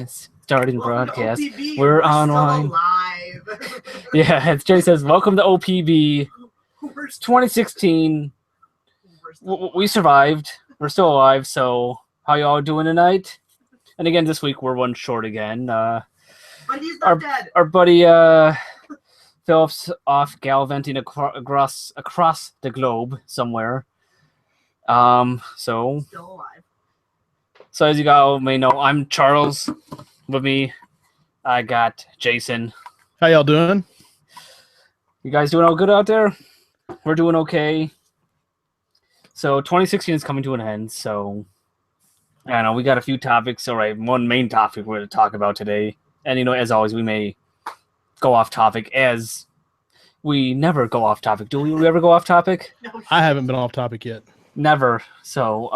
starting broadcast. OPB, We're still online. alive. Yeah, as Jay says, welcome to OPB 2016. We survived. We're still alive. So how y'all doing tonight? And again, this week we're one short again. But he's not dead. Our buddy Philip's off gallivanting across the globe somewhere. So Still alive. So as you all may know, I'm Charles. With me, I got Jason. How y'all doing? You guys doing all good out there? We're doing okay. So 2016 is coming to an end. So I don't know. We got a few topics. All right, one main topic we're going to talk about today. And as always, we may go off topic, as we never go off topic. Do we ever go off topic? No, I haven't been off topic yet. Never. So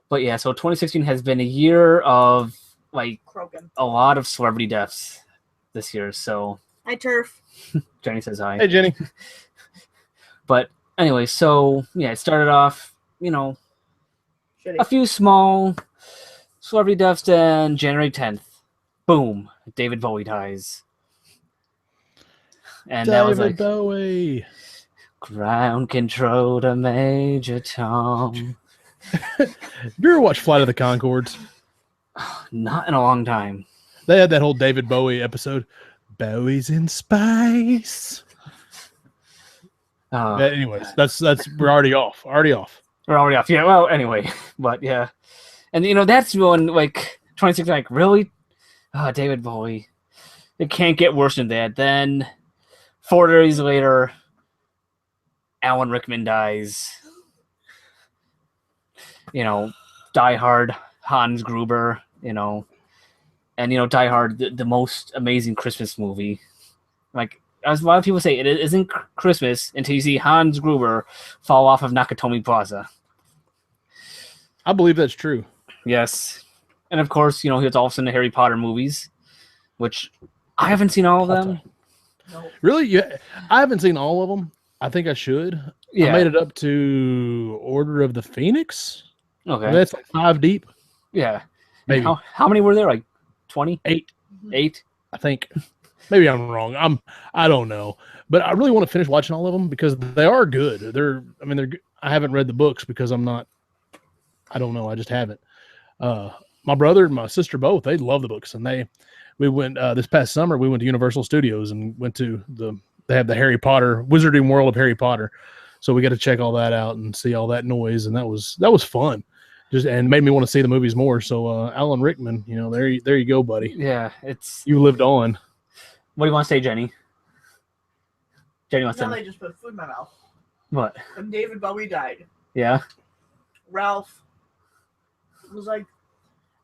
but yeah, so 2016 has been a year of Croaking. a lot of celebrity deaths this year. So Hi, Turf. Jenny says hi. Hey, Jenny. But anyway, so yeah, it started off, Shitty. a few small celebrity deaths. Then January 10th, boom, David Bowie dies. And that was David Bowie. Ground control to Major Tom. You ever watch Flight of the Conchords? Not in a long time. They had that whole David Bowie episode. Bowie's in space. Anyways, that's we're already off. We're already off. Yeah. Well, anyway, but yeah, and that's when 2016. Really, David Bowie. It can't get worse than that. Then 4 days later, Alan Rickman dies. Die Hard, Hans Gruber, and Die Hard, the most amazing Christmas movie. As a lot of people say, it isn't Christmas until you see Hans Gruber fall off of Nakatomi Plaza. I believe that's true. Yes. And of course, he was also in the Harry Potter movies, which I haven't seen all of them. No. Really? Yeah, I haven't seen all of them. I think I should. Yeah. I made it up to Order of the Phoenix. Okay. That's 5 deep. Yeah. Maybe. How many were there? 20? 8. 8? I think. Maybe I'm wrong. I don't know. But I really want to finish watching all of them because they are good. They're I haven't read the books because I don't know. I just haven't. My brother and my sister both, they love the books, and we went this past summer. We went to Universal Studios and went to they have the Harry Potter Wizarding World of Harry Potter. So we got to check all that out and see all that noise, and that was fun. And made me want to see the movies more. So Alan Rickman, there you go, buddy. Yeah, you lived on. What do you want to say, Jenny? Jenny wants to Now they just put food in my mouth. What? When David Bowie died, Yeah. Ralph was like,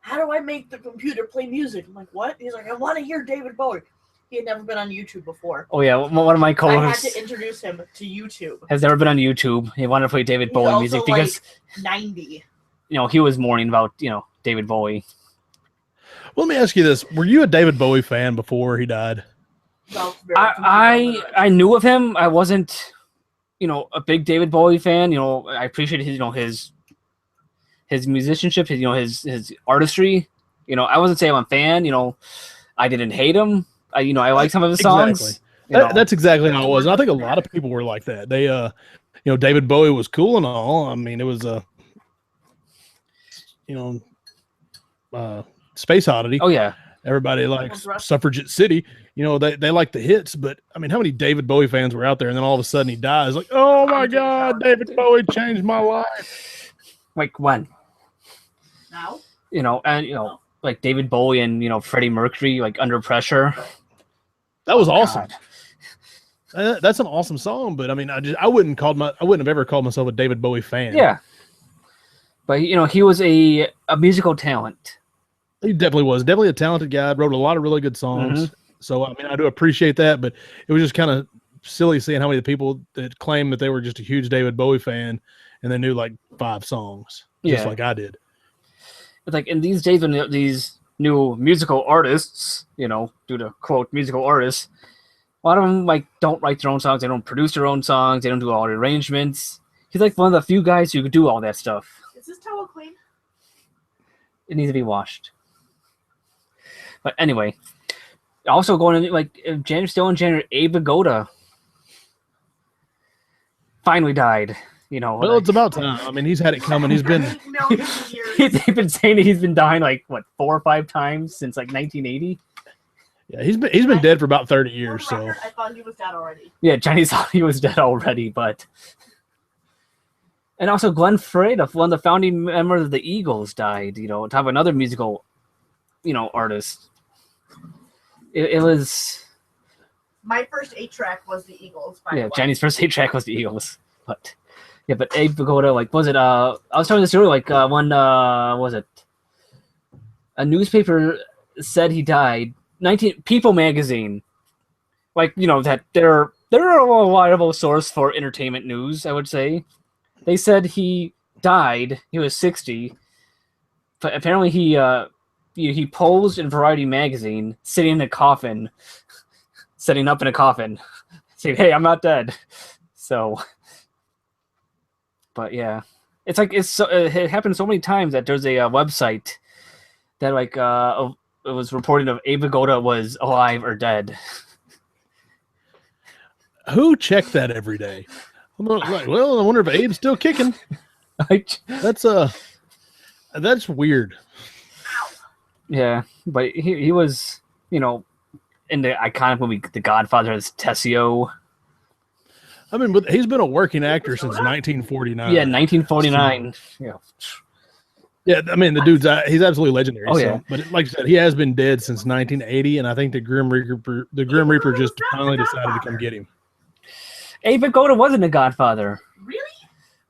"How do I make the computer play music?" I'm like, "What?" He's like, "I want to hear David Bowie." He had never been on YouTube before. Oh yeah, one of my I had co-hosts to introduce him to YouTube. has never been on YouTube. He wanted to play David He's Bowie also, music because 90. he was mourning about David Bowie. Well, let me ask you this: were you a David Bowie fan before he died? I knew of him. I wasn't, a big David Bowie fan. I appreciated his musicianship, his artistry. I wasn't saying I'm a fan. I didn't hate him. I like some of his songs. Exactly. That's exactly how it was. And I think a lot of people were like that. They, David Bowie was cool and all. I mean, it was Space Oddity. Oh yeah. Everybody likes Suffragette City. They like the hits, but I mean, how many David Bowie fans were out there? And then all of a sudden he dies. Like, oh my God, David Bowie changed my life. Like when? Now? Like David Bowie and Freddie Mercury, like Under Pressure. That was awesome. That's an awesome song, but I mean, I wouldn't have ever called myself a David Bowie fan. Yeah, but he was a musical talent. He definitely was. Definitely a talented guy. Wrote a lot of really good songs. Mm-hmm. So, I mean, I do appreciate that, but it was just kind of silly seeing how many people that claimed that they were just a huge David Bowie fan and they knew like 5 songs, just like I did. It's like in these days when these new musical artists, due to quote musical artists, a lot of them don't write their own songs. They don't produce their own songs. They don't do all the arrangements. He's like one of the few guys who could do all that stuff. Is this towel clean? It needs to be washed. But anyway, also going in like still in January, Abe Vigoda finally died. You know, Well, it's about time. I mean, he's had it coming. He's been 8 million years. they've been saying that he's been dying like what 4 or 5 times since like 1980. yeah, he's been dead for about 30 years. For So record, I thought he was dead already. Yeah, Chinese thought he was dead already, but and also Glenn Frey, one of the founding members of the Eagles, died. You know, talk about another musical, artist. It was My first 8-track was the Eagles. By the way. Chinese first 8-track was the Eagles, but Abe Vigoda, like, was it? I was telling this earlier, like, when was it? A newspaper said he died. People magazine, like, that they're a reliable source for entertainment news, I would say. They said he died. He was 60, but apparently he posed in Variety magazine, sitting in a coffin, setting up in a coffin, saying, "Hey, I'm not dead." So, but yeah, it's like it happened so many times that there's a website that like it was reporting of Abe Vigoda was alive or dead. who checked that every day? I'm like, well, I wonder if Abe's still kicking. That's weird. Yeah, but he was, in the iconic movie The Godfather as Tessio. I mean, but he's been a working actor since 1949. Yeah, 1949. Yeah. Yeah, I mean, the dude's he's absolutely legendary. Oh, yeah. But like I said, he has been dead since 1980, and I think the Grim Reaper just finally decided to come get him. Abe Vigoda wasn't a Godfather. Really?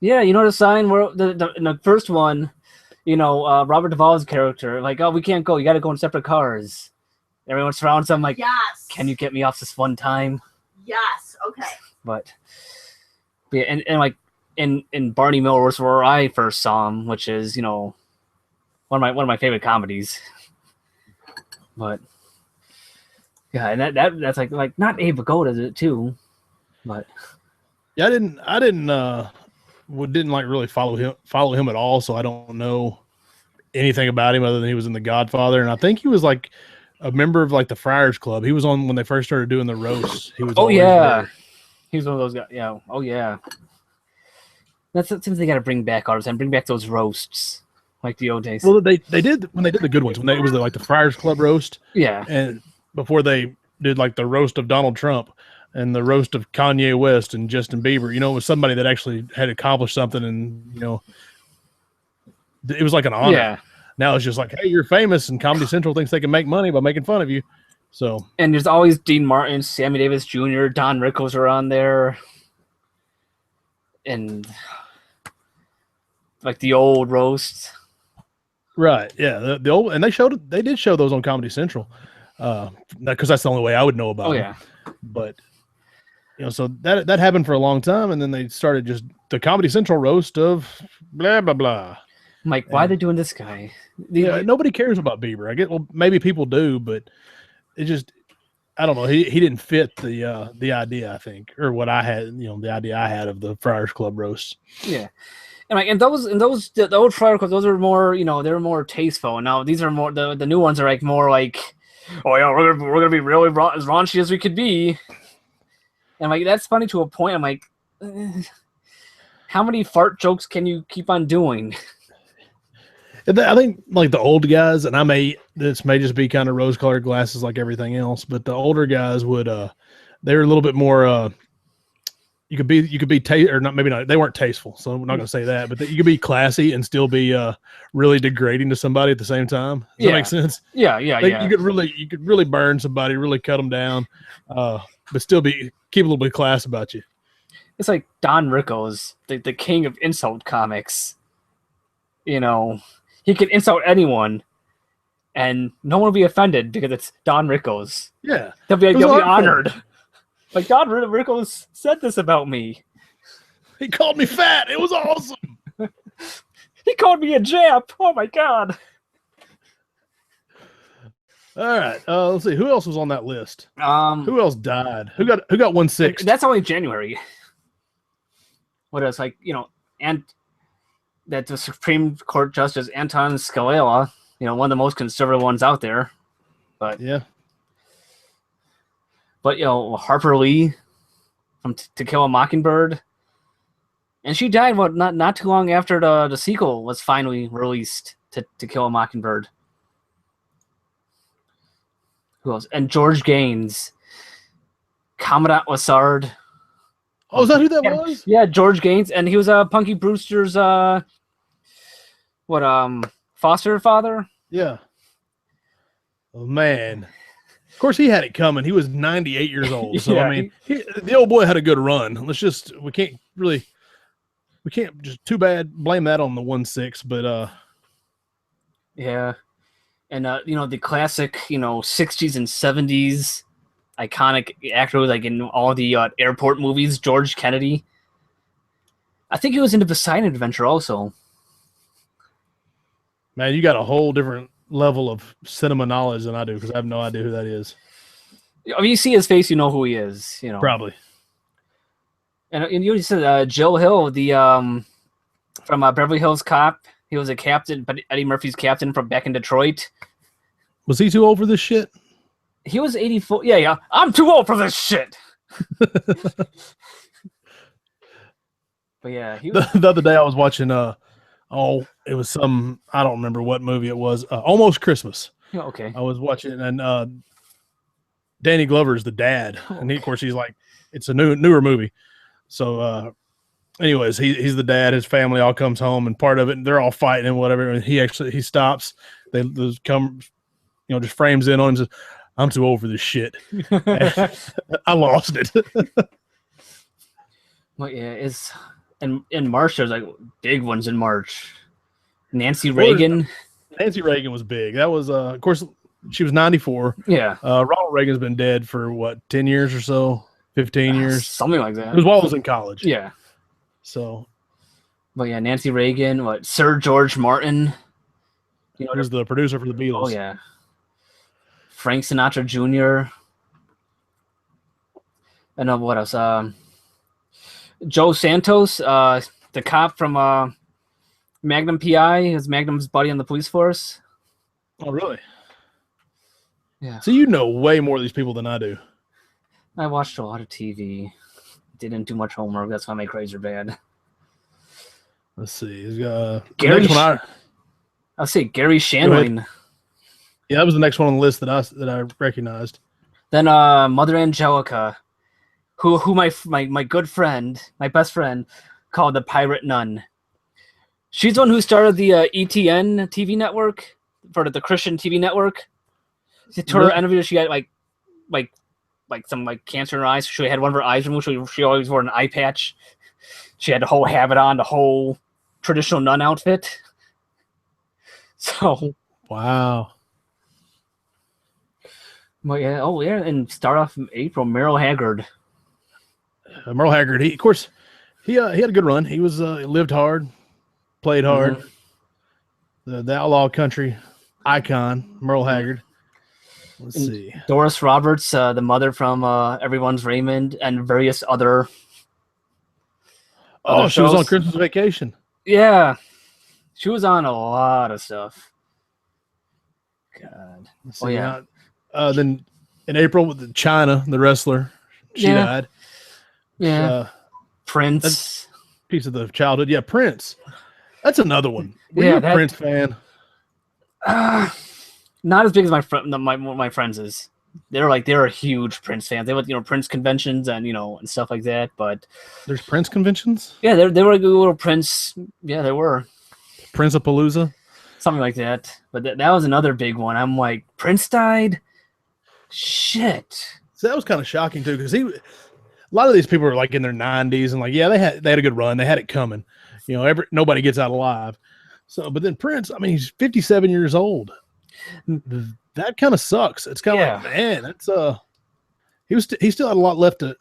Yeah, you know the sign where in the first one, Robert Duvall's character, like, oh, we can't go. You got to go in separate cars. Everyone surrounds him like, Yes. Can you get me off this one time? Yes. Okay. But yeah, and like in Barney Miller's where I first saw him, which is one of my favorite comedies. But yeah, and that's like not Abe Vigoda, is it too? But yeah, I didn't like really follow him at all, so I don't know anything about him other than he was in The Godfather, and I think he was like a member of like the Friars Club. He was on when they first started doing the roasts. He was there. He's one of those guys. Yeah. Oh yeah. That's something they got to bring back all the time. Bring back those roasts like the old days. Well, they did when they did the good ones. When it was like the Friars Club roast. Yeah. And before they did like the roast of Donald Trump and the roast of Kanye West and Justin Bieber, it was somebody that actually had accomplished something, and it was like an honor. Yeah. Now it's just like, hey, you're famous, and Comedy Central thinks they can make money by making fun of you. So, and there's always Dean Martin, Sammy Davis Jr., Don Rickles are on there, and like the old roasts. Right? Yeah, the old, and they did show those on Comedy Central, because that's the only way I would know about. Oh them. yeah, but so that happened for a long time, and then they started just the Comedy Central roast of blah blah blah. I'm like, why are they doing this guy? Yeah, nobody cares about Bieber. I get, well, maybe people do, but it just, I don't know. He didn't fit the idea, I think, or what I had, the idea I had of the Friars Club roast. Yeah, and those the old Friars Club, those are more, they were more tasteful. And now these are more the new ones are like more like, oh yeah, we're gonna be really as raunchy as we could be. And like that's funny to a point. I'm like, how many fart jokes can you keep on doing? I think like the old guys, and this may just be kind of rose-colored glasses like everything else, but the older guys would they're a little bit more you could be or not, maybe not, they weren't tasteful, so I'm not going to say that, but you could be classy and still be really degrading to somebody at the same time. Does that make sense? Yeah. You could really burn somebody, really cut them down, but still keep a little bit of class about you. It's like Don Rickles, the king of insult comics. He can insult anyone, and no one will be offended because it's Don Rickles. Yeah. They'll be honored. Like, Don Rickles said this about me. He called me fat. It was awesome. He called me a Jap. Oh, my God. All right. Let's see. Who else was on that list? Who else died? Who got 1/6? That's only January. What else? Like, and that the Supreme Court Justice Anton Scalia, one of the most conservative ones out there. But Yeah. But Harper Lee from To Kill a Mockingbird, and she died not too long after the sequel was finally released to Kill a Mockingbird. Who else? And George Gaines, Commandant Lassard. Oh, is that who that was? Yeah, George Gaines, and he was Punky Brewster's foster father. Yeah. Oh man. Of course, he had it coming. He was 98 years old. So Yeah. I mean, the old boy had a good run. We can't just too bad blame that on the 1/6. But yeah, and the classic 60s and 70s iconic actor like in all the airport movies, George Kennedy. I think he was into Poseidon Adventure also. man, you got a whole different level of cinema knowledge than I do because I have no idea who that is. I mean, you see his face, you know who he is. Probably. And you said Joe Hill, the from Beverly Hills Cop. He was a captain, but Eddie Murphy's captain from back in Detroit. Was he too old for this shit? He was 84. Yeah. I'm too old for this shit. But yeah, he was... the other day I was watching. It was some, I don't remember what movie it was. Almost Christmas. Yeah, okay. I was watching, and Danny Glover's the dad, and of course he's like, it's a newer movie. So, anyways, he's the dad. His family all comes home, and part of it, they're all fighting and whatever. And he stops. They come, just frames in on him. And says, "I'm too old for this shit." I lost it. Well, yeah, it's in March. There's like big ones in March. Nancy Reagan. Nancy Reagan was big. That was, of course, she was 94. Yeah. Ronald Reagan's been dead for what, 10 years or so, 15 years, something like that. It was while I was in college. Yeah. So, but yeah, Nancy Reagan. Sir George Martin. He was the producer for the Beatles. Oh yeah. Frank Sinatra Jr. And what else? Joe Santos, the cop from Magnum PI, is Magnum's buddy on the police force. Oh, really? Yeah. So you know way more of these people than I do. I watched a lot of TV. Didn't do much homework. That's why my grades are bad. Let's see. Gary. I'll say Gary Shandling. Yeah, that was the next one on the list that I recognized. Then Mother Angelica, who my good friend, my best friend, called the Pirate Nun. She's the one who started the ETN TV network for the Christian TV network. To her interview, she had some cancer in her eyes. She had one of her eyes removed. She always wore an eye patch. She had the whole habit on, the whole traditional nun outfit. So wow. Well, yeah. Oh, yeah. And start off in April, Merle Haggard. Merle Haggard. He had a good run. He was lived hard, played hard. Mm-hmm. The outlaw country icon, Merle Haggard. Let's see. Doris Roberts, the mother from Everyone's Raymond and various other. Oh, she was on Christmas Vacation. Yeah, she was on a lot of stuff. God. Oh yeah. Then in April with China, the wrestler, she died. Yeah. Prince. Piece of the childhood. Yeah, Prince. That's another one. Were you a Prince fan? Not as big as my friends is. They're huge Prince fans. They went Prince conventions and and stuff like that. But there's Prince conventions. Yeah, they were a little Prince. Yeah, they were Prince-a-Palooza, something like that. But that was another big one. I'm like, Prince died. Shit. So that was kind of shocking too, because a lot of these people are like in their 90s and like, yeah, they had a good run. They had it coming. Nobody gets out alive. So, but then Prince, I mean, he's 57 years old. That kind of sucks. It's kind of like, man, that's he still had a lot left to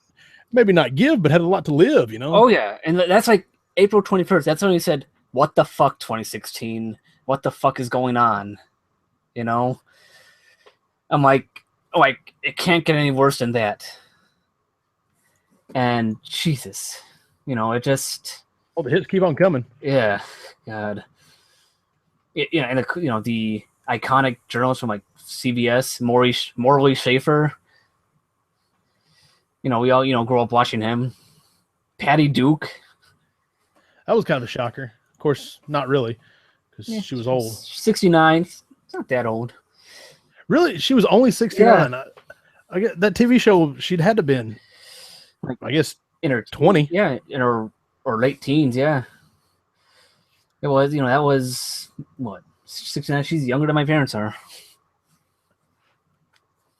maybe not give, but had a lot to live, Oh yeah, and that's like April 21st. That's when he said, "What the fuck, 2016? What the fuck is going on?" I'm like, it can't get any worse than that. And Jesus, it just. The hits keep on coming. Yeah, God. And the iconic journalists from like CBS, Morley Schaefer. We all grew up watching him. Patty Duke. That was kind of a shocker. Of course, not really, because she was old. 69. It's not that old. Really, she was only 69. Yeah. I get that TV show. She'd had to been, I guess, in her 20. Yeah, in her or late teens. Yeah, it was. That was what 69. She's younger than my parents are.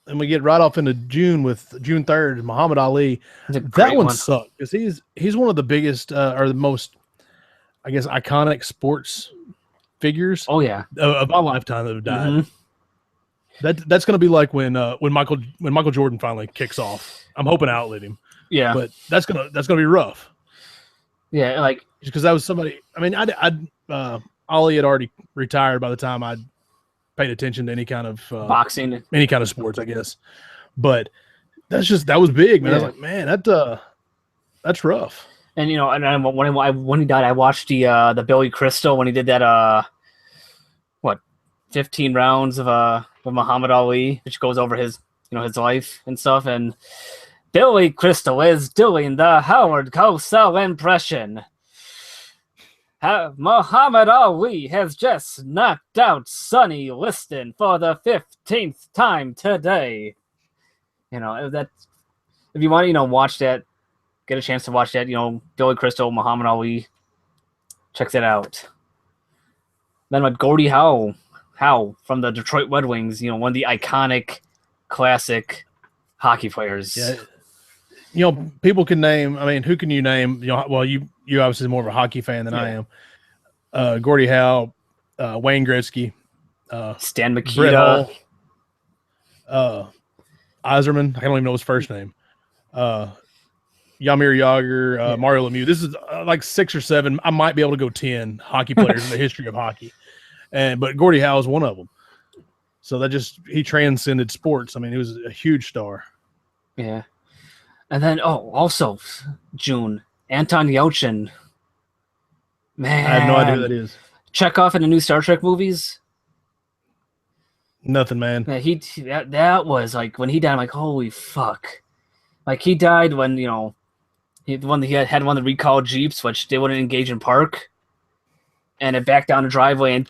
And we get right off into June with June 3rd, Muhammad Ali. That one sucked because he's one of the biggest or the most, I guess, iconic sports figures. Oh yeah, of our lifetime that have died. Mm-hmm. That's going to be like when Michael Jordan finally kicks off. I'm hoping to outlive him. Yeah, but that's gonna be rough. Yeah, like because that was somebody. I mean, Ali had already retired by the time I paid attention to any kind of boxing, any kind of sports, I guess. But that was big, man. Yeah. I was like, man, that's rough. And and when he died, I watched the Billy Crystal when he did that 15 rounds of Muhammad Ali, which goes over his his life and stuff. And Billy Crystal is doing the Howard Cosell impression. Muhammad Ali has just knocked out Sonny Liston for the 15th time today. That if you want to watch that, get a chance to watch that. Billy Crystal, Muhammad Ali, check that out. Then with Gordie Howe from the Detroit Red Wings, one of the iconic, classic hockey players. Yeah. People can name. I mean, who can you name? Well, you obviously more of a hockey fan than I am. Gordie Howe, Wayne Gretzky, Stan Mikita, Iserman. I don't even know his first name. Jaromir Jagr, Mario Lemieux. This is like 6 or 7. I might be able to go 10 hockey players in the history of hockey. But Gordie Howe is one of them. So he transcended sports. I mean, he was a huge star. Yeah. And then, also, June, Anton Yelchin. Man. I have no idea who that is. Chekhov in the new Star Trek movies? Nothing, man. Yeah, that was, like, when he died, I'm like, holy fuck. Like, he died when, he had one of the recalled Jeeps, which they wouldn't engage in park. And it backed down the driveway and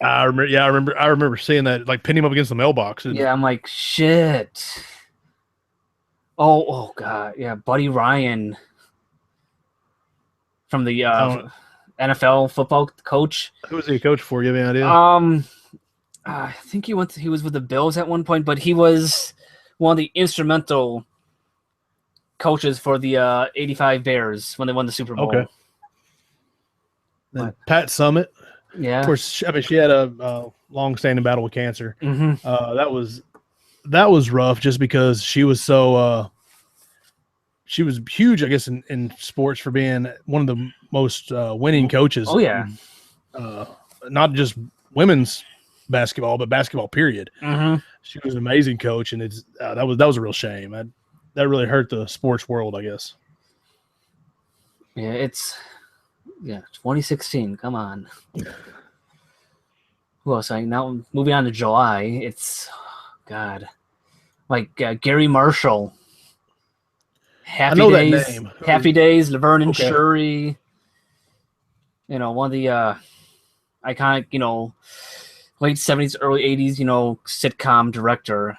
I remember seeing that, like pinning him up against the mailbox. Yeah, I'm like, shit. Oh god, yeah, Buddy Ryan from the NFL football coach. Who was he a coach for? You have any idea? I think he was with the Bills at one point, but he was one of the instrumental coaches for the 85 Bears when they won the Super Bowl. Okay. Then Pat Summitt. Yeah. Of course, she had a long-standing battle with cancer. Mm-hmm. That was rough just because she was so she was huge, I guess, in sports for being one of the most winning coaches. Oh yeah. Not just women's basketball, but basketball period. Mm-hmm. She was an amazing coach, and that was a real shame. That really hurt the sports world, I guess. Yeah, 2016. Come on. Who else? Now moving on to July. It's Gary Marshall. Happy Days. That name. Happy Days. Laverne and Shirley. One of the iconic, late 70s, early 80s, sitcom director.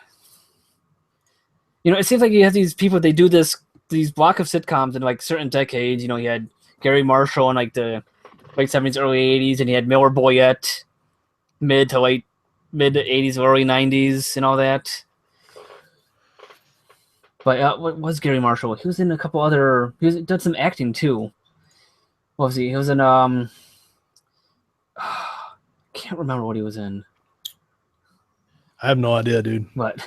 It seems like you have these people. They do these block of sitcoms in like certain decades. You had Gary Marshall in like the late 70s, early 80s, and he had Miller Boyett mid to 80s, early 90s, and all that. But what was Gary Marshall? He was in a couple other. He done some acting too. What was he? He was in can't remember what he was in. I have no idea, dude. But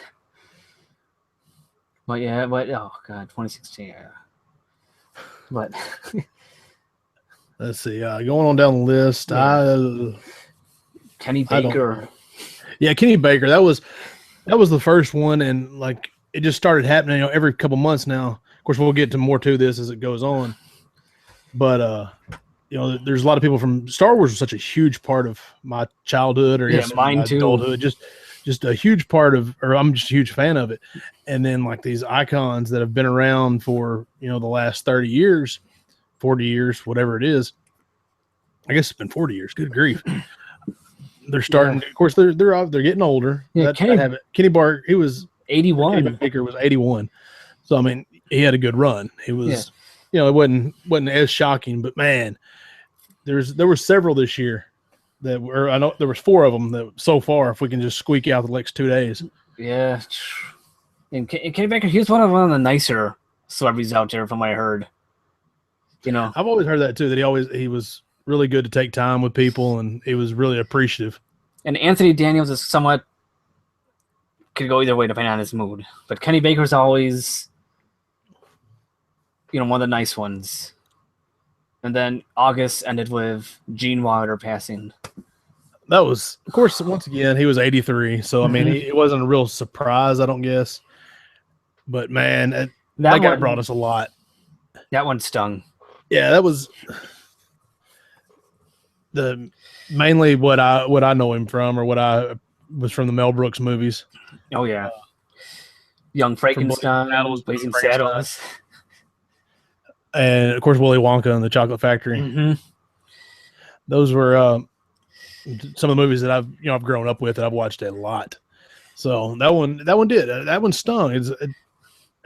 yeah, oh god, 2016. Yeah. But let's see. Going on down the list, Kenny Baker. Yeah, Kenny Baker. That was the first one, and like it just started happening. Every couple months now. Of course, we'll get to more to this as it goes on. But there's a lot of people from Star Wars was such a huge part of my childhood, or mine my too. adulthood. Just a huge part of, or I'm just a huge fan of it. And then like these icons that have been around for the last 30 years, 40 years, whatever it is. I guess it's been 40 years. Good grief. They're starting. Of course, they're getting older. Yeah, Kenny Bart. He was 81. Kenny Baker was 81. So I mean, he had a good run. It was, it wasn't as shocking, but man, there were several this year that were. I know there was 4 of them that so far. If we can just squeak out the next 2 days. Yeah, and Kenny Baker, he was one of the nicer celebrities out there, from what I heard. I've always heard that too. That he was really good to take time with people, and he was really appreciative. And Anthony Daniels is somewhat could go either way depending on his mood, but Kenny Baker's always, one of the nice ones. And then August ended with Gene Wilder passing. That was, of course, once again, he was 83. So, I mean, it wasn't a real surprise, I don't guess. But, man, that guy brought us a lot. That one stung. Yeah, that was mainly what I know him from, or what I was from the Mel Brooks movies. Oh, yeah. Young Frankenstein, Blazing Saddles. And, of course, Willy Wonka and the Chocolate Factory. Mm-hmm. Those were some of the movies that I've grown up with, that I've watched a lot. So that one stung. As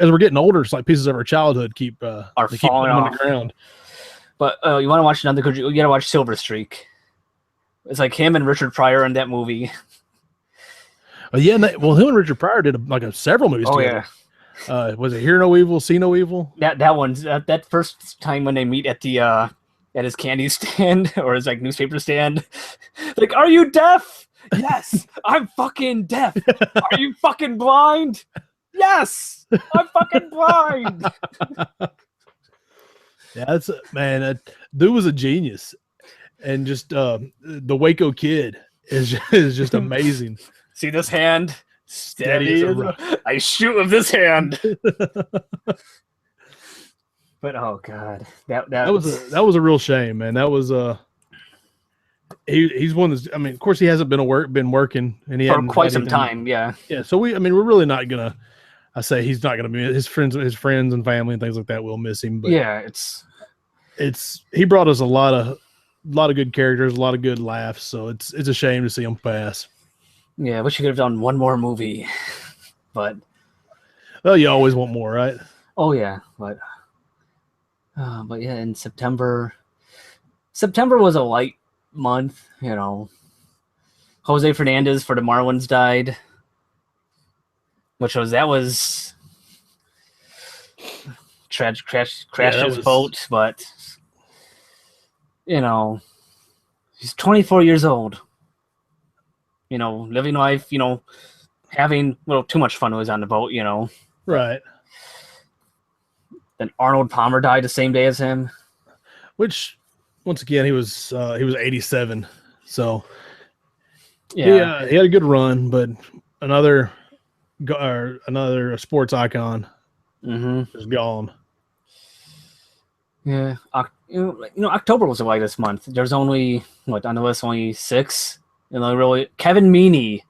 we're getting older, it's like pieces of our childhood keep falling on the ground. But you want to watch another good? You got to watch Silver Streak. It's like him and Richard Pryor in that movie. Yeah, him and Richard Pryor did several movies together. Yeah. Was it Hear No Evil, See No Evil? That one's that first time when they meet at the at his candy stand or his newspaper stand. Like, are you deaf? Yes, I'm fucking deaf. Are you fucking blind? Yes, I'm fucking blind. Yeah, that's man. Dude was a genius, and just the Waco Kid is just amazing. See this hand? Steady. I shoot with this hand. But oh god, that was a real shame, man. That was he's one that's. I mean, of course, he hasn't been working, and he for quite some time. Yeah. So we're really not gonna. I say he's not gonna be his friends and family and things like that will miss him. But yeah, he brought us a lot of good characters, a lot of good laughs. So it's a shame to see him pass. Yeah, I wish you could have done one more movie, but well, you always want more, right? Oh yeah, but yeah, in September was a light month. Jose Fernandez for the Marlins died, that was tragic. Crashed his boat, but he's 24 years old. Living life, having too much fun when he was on the boat, Right. Then Arnold Palmer died the same day as him. Which, once again, he was 87. So, yeah, he had a good run, but another sports icon is gone. Yeah. October was the lightest month. There's only, on the list, only 6. Really, Kevin Meaney,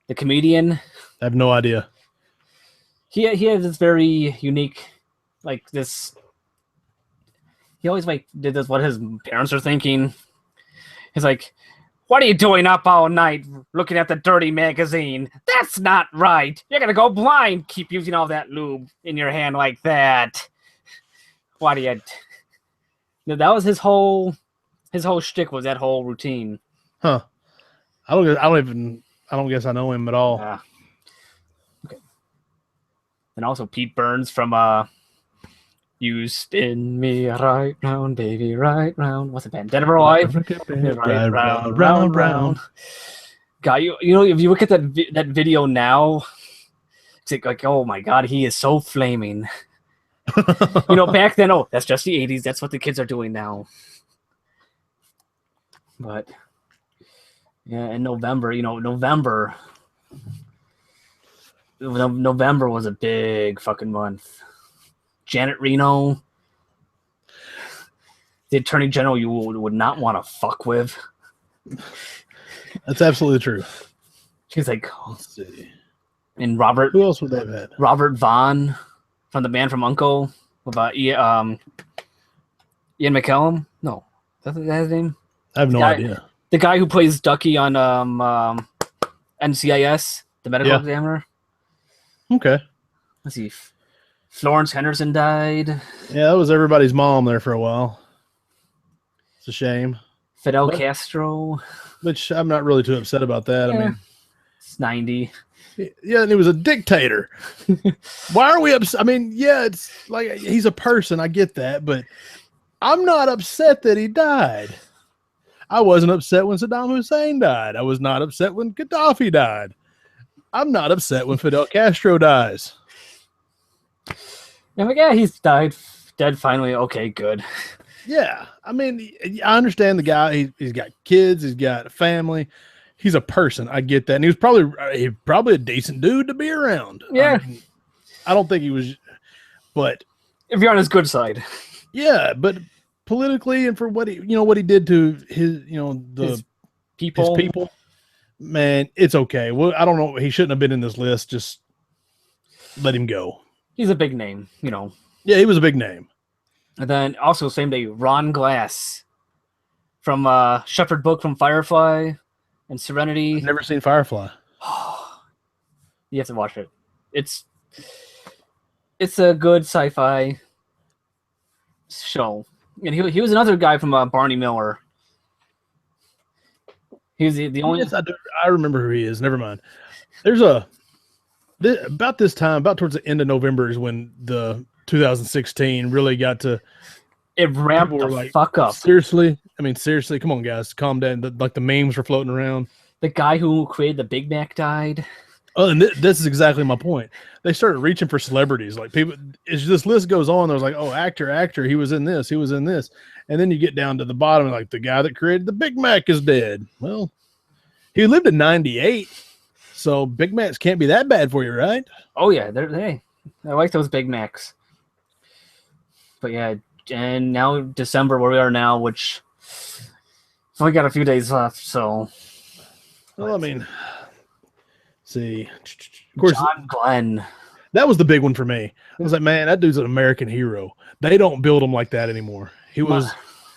the comedian. I have no idea. He had this very unique, this. He always did this. What his parents are thinking. He's like, "What are you doing up all night looking at the dirty magazine? That's not right. You're gonna go blind. Keep using all that lube in your hand like that. Why do you?" That was his whole shtick, was that whole routine. Huh. I don't guess I know him at all. Okay. And also Pete Burns from You Spin Me Right Round, Baby, Right Round. What's the band? Dead or Alive? Right round. God, if you look at that video now, it's like, oh my god, he is so flaming. Back then, that's just the 80s. That's what the kids are doing now. But yeah, in November, November was a big fucking month. Janet Reno. the attorney general you would not want to fuck with. That's absolutely true. She's like, Let's see. and Robert. Who else would they have had? Robert Vaughn from The Man from U.N.C.L.E. About Ian McKellen. No, that's his name. I have no idea. The guy who plays Ducky on NCIS, the medical examiner. Okay. Let's see. Florence Henderson died. Yeah, that was everybody's mom there for a while. It's a shame. Fidel Castro. Which I'm not really too upset about that. I mean, it's 90. Yeah, and he was a dictator. Why are we upset? I mean, yeah, it's like he's a person. I get that, but I'm not upset that he died. I wasn't upset when Saddam Hussein died. I was not upset when Gaddafi died. I'm not upset when Fidel Castro dies. I'm like, yeah, he's dead finally. Okay, good. Yeah, I mean, I understand the guy. He's got kids. He's got a family. He's a person. I get that. And he was probably a decent dude to be around. Yeah. I don't think he was, but if you're on his good side. Yeah, but politically and for what he did to his people, man, it's okay. Well, I don't know. He shouldn't have been in this list. Just let him go. He's a big name, Yeah, he was a big name. And then also same day, Ron Glass from Shepherd Book from Firefly and Serenity. I've never seen Firefly. You have to watch it. It's a good sci-fi show. And he was another guy from Barney Miller. He was the only. Yes, I remember who he is. Never mind. There's about this time, about towards the end of November, is when the 2016 really got to. It ramped the fuck up. Seriously, I mean, seriously, come on, guys, calm down. The memes were floating around. The guy who created the Big Mac died. Oh, and this is exactly my point. They started reaching for celebrities. Like people, as this list goes on, there's like, oh, actor, he was in this, and then you get down to the bottom, like the guy that created the Big Mac is dead. Well, he lived in 98, so Big Macs can't be that bad for you, right? Oh yeah, I like those Big Macs. But yeah, and now December, where we are now, which we got a few days left, so. Well, I mean. See, of course, John Glenn. That was the big one for me. I was like, man, that dude's an American hero. They don't build him like that anymore. He was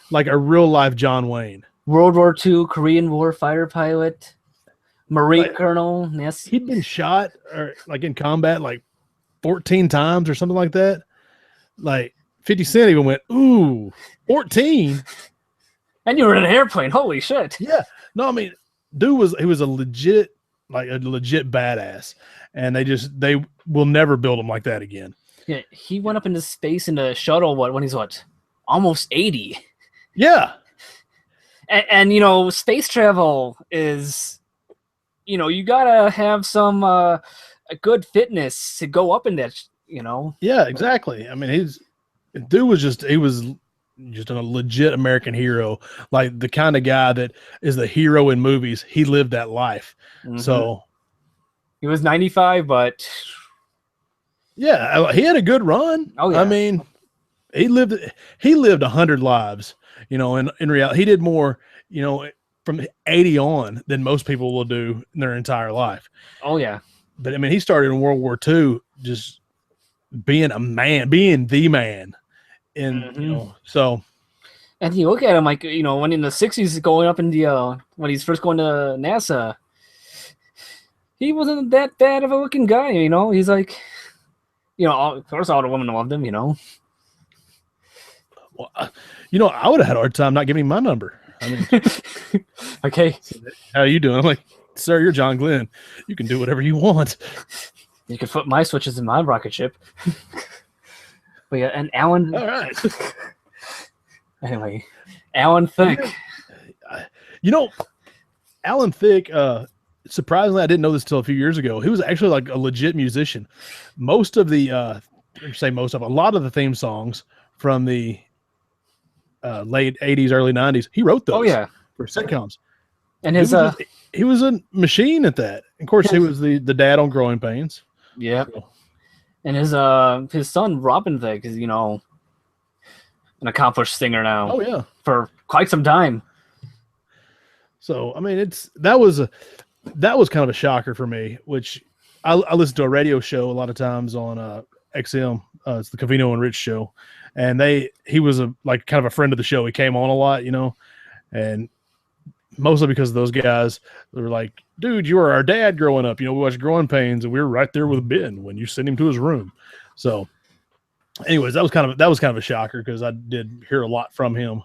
like a real life John Wayne. World War II, Korean War fighter pilot, Marine Colonel. Yes, he'd been shot or like in combat like 14 times or something like that. Like 50 Cent even went, ooh, 14. And you were in an airplane. Holy shit. Yeah. No, I mean, he was a legit badass, and they will never build him like that again. Yeah, he went up into space in a shuttle when he's almost 80. Yeah. And space travel is, you gotta have some a good fitness to go up in that, Yeah, exactly. I mean, he was just a legit American hero, like the kind of guy that is the hero in movies. He lived that life. Mm-hmm. So he was 95, but yeah, he had a good run. Oh yeah. I mean, he lived 100 lives, in reality. He did more, from 80 on than most people will do in their entire life. Oh yeah. But I mean, he started in World War II just being the man. And so, and you look at him like when in the 60s going up in the when he's first going to NASA, he wasn't that bad of a looking guy. He's like, of course all the women loved him. Well, I would have had a hard time not giving him my number. I mean, okay, how you doing? I'm like, sir, you're John Glenn. You can do whatever you want. You can flip my switches in my rocket ship. But yeah, and Alan. All right. Anyway, Alan Thicke. Alan Thicke. Surprisingly, I didn't know this until a few years ago. He was actually like a legit musician. A lot of the theme songs from the late 80s, early 90s, he wrote those. Oh yeah, for sitcoms. And he was a machine at that. Of course, he was the dad on Growing Pains. Yeah. So. And his son Robin Thicke is an accomplished singer now. Oh yeah, for quite some time. So I mean, that was kind of a shocker for me. Which I listen to a radio show a lot of times on XM. It's the Covino and Rich show, and he was like kind of a friend of the show. He came on a lot, and mostly because of those guys. They were like, dude, you were our dad growing up. We watched Growing Pains, and we were right there with Ben when you sent him to his room. So, anyways, that was kind of a shocker because I did hear a lot from him.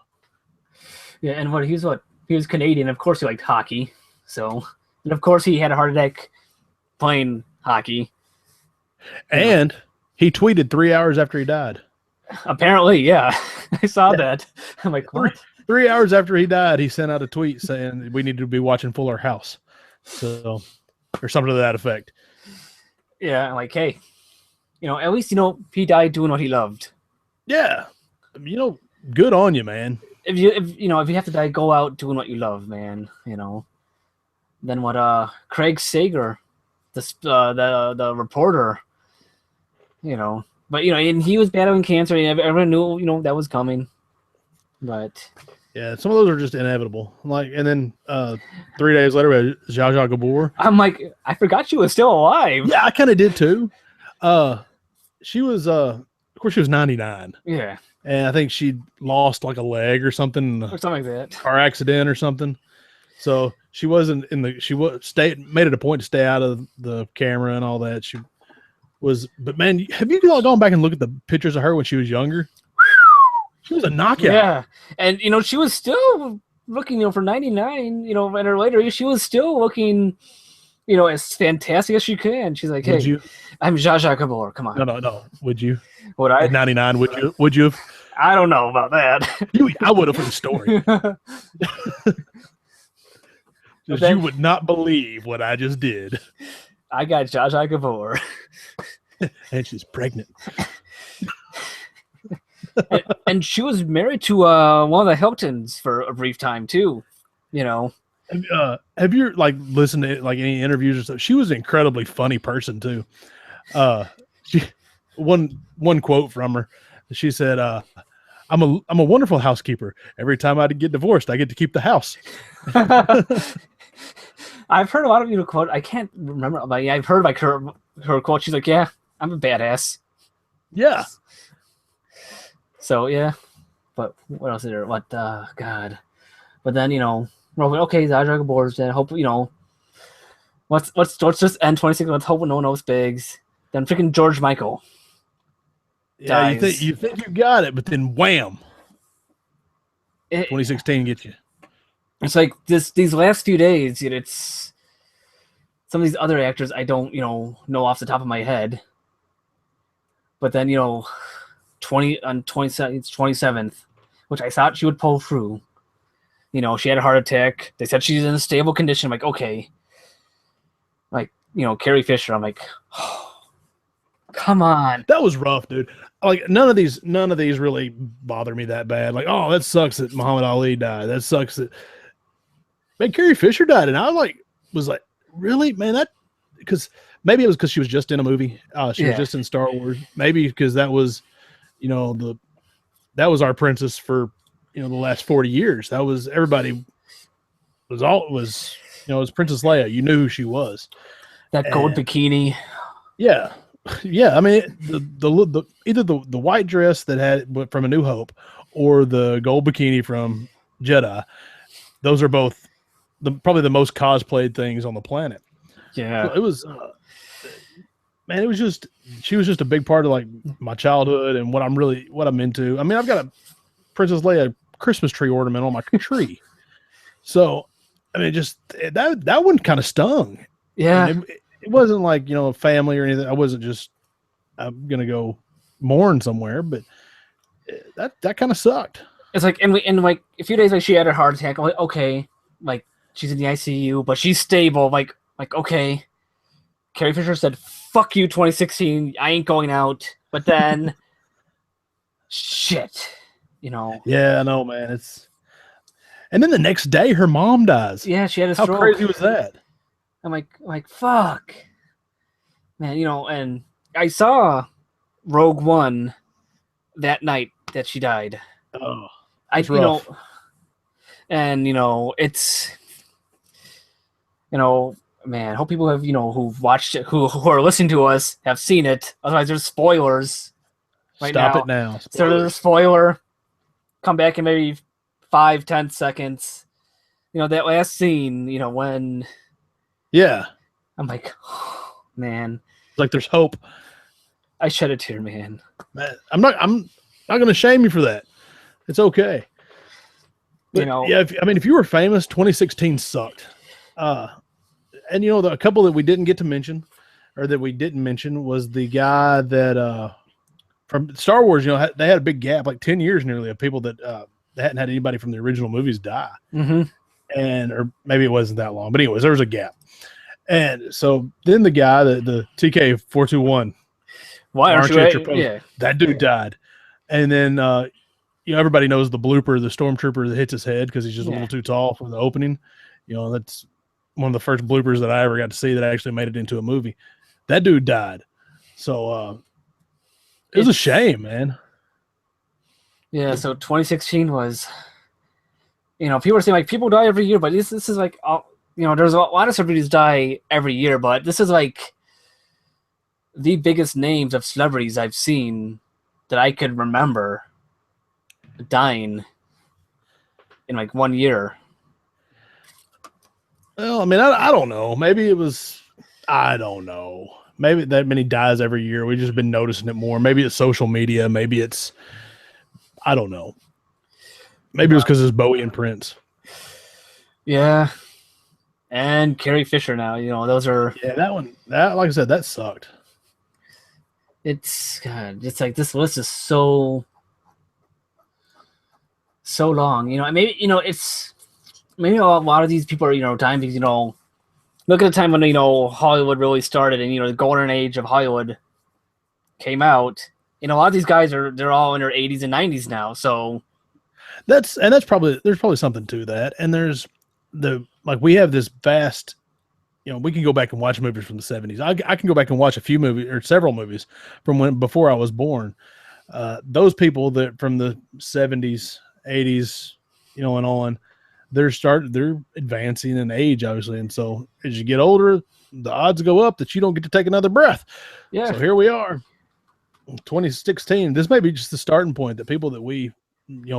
Yeah, and he was Canadian. Of course, he liked hockey. So, and of course, he had a heart attack playing hockey. And he tweeted 3 hours after he died. Apparently, yeah, I saw that. I'm like, what? 3 hours after he died, he sent out a tweet saying we need to be watching Fuller House, or something to that effect. Yeah, I'm like, hey, at least he died doing what he loved. Yeah, good on you, man. If you have to die, go out doing what you love, man. Then what? Craig Sager, the reporter, but and he was battling cancer. And everyone knew that was coming, but. Yeah, some of those are just inevitable. And then 3 days later, we had Zsa Zsa Gabor. I'm like, I forgot she was still alive. Yeah, I kind of did too. She was, of course, she was 99. Yeah, and I think she lost like a leg or something, or something like that, car accident or something. So she wasn't made it a point to stay out of the camera and all that. But man, have you gone back and looked at the pictures of her when she was younger? She was a knockout. Yeah, and she was still looking, for 99. In her later years, she was still looking, as fantastic as she can. She's like, "Hey, I'm Zsa Zsa Gabor. Come on." No. Would you? Would I? At 99, would you have? I don't know about that. I would have for the story. You would not believe what I just did. I got Zsa Zsa Gabor, and she's pregnant. and she was married to one of the Hiltons for a brief time too. Have you listened to any interviews or stuff? She was an incredibly funny person too. One quote from her. She said, "I'm a wonderful housekeeper. Every time I get divorced, I get to keep the house." I've heard a lot of people quote. I can't remember, but I've heard her quote. She's like, "Yeah, I'm a badass." Yeah. So yeah, but what else is there? What God? But then we're like, okay, Zsa Zsa Gabor's dead. Hope let's just end 26. Let's hope no one else bigs. Then freaking George Michael. Yeah, dies. you think you got it, but then wham, 2016 gets you. It's like these last few days. It's some of these other actors I don't know off the top of my head. But then 27th, which I thought she would pull through. She had a heart attack. They said she's in a stable condition. I'm like, okay. Like, Carrie Fisher. I'm like, oh, come on. That was rough, dude. Like none of these really bother me that bad. Like, oh, that sucks that Muhammad Ali died. That sucks that Carrie Fisher died. And I was like, really, man? That because maybe it was because she was just in a movie. She was just in Star Wars. Maybe because that was. That was our princess for the last 40 years. That was everybody was it was Princess Leia. You knew who she was. That gold bikini. Yeah. I mean the either the white dress that had from A New Hope or the gold bikini from Jedi. Those are both probably the most cosplayed things on the planet. Yeah. So it was man, she was just a big part of like my childhood and what I'm into. I mean, I've got a Princess Leia Christmas tree ornament on my tree. So, I mean, just that one kind of stung. Yeah. I mean, it wasn't like, family or anything. I wasn't just, I'm going to go mourn somewhere, but that kind of sucked. It's like, and like a few days, like she had a heart attack. I'm like, okay, like she's in the ICU, but she's stable. Like, okay. Carrie Fisher said, fuck you, 2016. I ain't going out. But then, shit, Yeah, I know, man. And then the next day, her mom dies. Yeah, she had a stroke. How crazy was that? I'm like, fuck. Man, and I saw Rogue One that night that she died. Oh, I it's you know, rough. and it's man. I hope people have who've watched it, who are listening to us have seen it. Otherwise, there's spoilers right Stop now. it now. So there's a Spoilers. spoiler. Come back in maybe 5-10 seconds. That last scene. When Yeah. I'm like, oh, man, It's like there's hope. I shed a tear, man. Man, I'm not gonna shame you for that. It's okay. But yeah, if you were famous, 2016 sucked. And a couple that we didn't get to mention, or that we didn't mention, was the guy that from Star Wars. They had a big gap, like 10 years nearly, of people that they hadn't had anybody from the original movies die. Mm-hmm. And or maybe it wasn't that long, but anyways, there was a gap. And so then the guy, the TK421, Why aren't you at your post? Yeah. That dude died. And then everybody knows the blooper, the stormtrooper that hits his head because he's just a little too tall for the opening. That's one of the first bloopers that I ever got to see that actually made it into a movie. That dude died. So it was a shame, man. Yeah, so 2016 was, people are saying like people die every year, but this is like, there's a lot of celebrities die every year, but this is like the biggest names of celebrities I've seen that I could remember dying in like 1 year. Well, I mean, I don't know. Maybe it was, I don't know. Maybe that many dies every year. We've just been noticing it more. Maybe it's social media. Maybe it's, I don't know. Maybe it was because it's Bowie and Prince. Yeah. And Carrie Fisher now, those are. Yeah, that like I said, that sucked. It's like this list is so long. Maybe it's maybe a lot of these people are dying because look at the time when Hollywood really started and the golden age of Hollywood came out. A lot of these guys they're all in their 80s and 90s now. So there's probably something to that. And there's we have this vast, we can go back and watch movies from the 70s. I can go back and watch a few movies or several movies from before I was born. Those people that from the 70s, 80s, and on, they're advancing in age, obviously. And so as you get older, the odds go up that you don't get to take another breath. Yeah. So here we are, 2016. This may be just the starting point that people that we,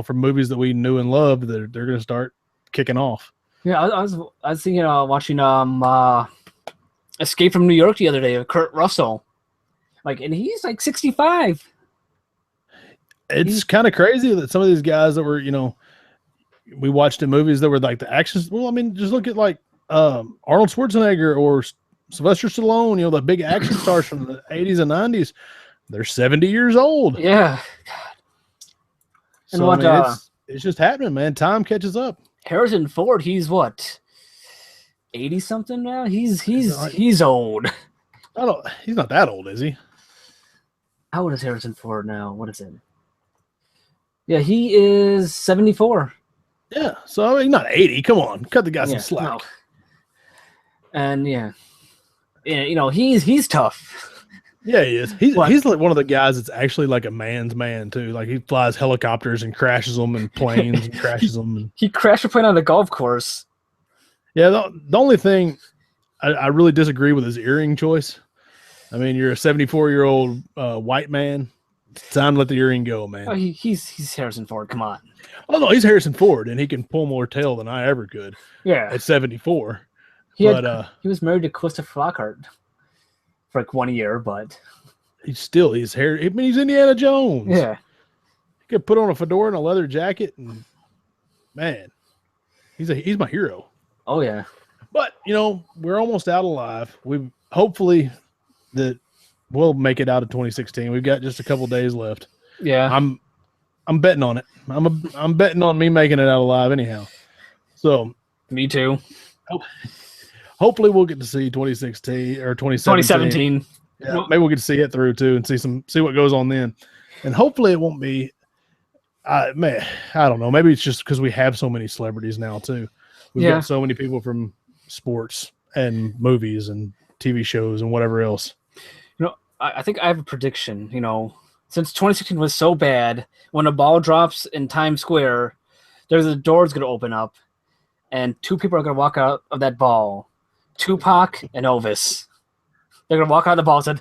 from movies that we knew and loved, they're going to start kicking off. Yeah, I was thinking watching Escape from New York the other day with Kurt Russell, and he's like 65. It's kind of crazy that some of these guys that were, we watched in movies that were like the actions. Well, I mean, just look at Arnold Schwarzenegger or Sylvester Stallone, the big action stars from the 80s and 90s. They're 70 years old. Yeah. So, and it's just happening, man. Time catches up. Harrison Ford, he's what, 80 something now? He's old. He's not that old, is he? How old is Harrison Ford now? What is it? Yeah, he is 74. Yeah, so I mean, not 80. Come on, cut the guy some slack. No. And he's tough. Yeah, he is. He's like one of the guys that's actually like a man's man too. Like he flies helicopters and crashes them, and planes and crashes them. And... He crashed a plane on the golf course. Yeah, the only thing I really disagree with his earring choice. I mean, you're a 74-year-old white man. It's time to let the earring go, man. Oh, he's Harrison Ford. Come on. Oh no, he's Harrison Ford, and he can pull more tail than I ever could. Yeah, at 74. He was married to Christopher Lockhart for like 1 year, but he's Indiana Jones. Yeah, he could put on a fedora and a leather jacket, and man, he's my hero. Oh yeah. But we're almost out alive. We hopefully that we'll make it out of 2016. We've got just a couple days left. Yeah, I'm betting on it. I'm betting on me making it out alive anyhow. So me too. Hopefully we'll get to see 2016 or 2017. Yeah, maybe we'll get to see it through too and see what goes on then. And hopefully it won't be. I don't know. Maybe it's just because we have so many celebrities now too. We've got so many people from sports and movies and TV shows and whatever else. I think I have a prediction. since 2016 was so bad, when a ball drops in Times Square, there's a door's going to open up, and 2 people are going to walk out of that ball. Tupac and Elvis. They're going to walk out of the ball and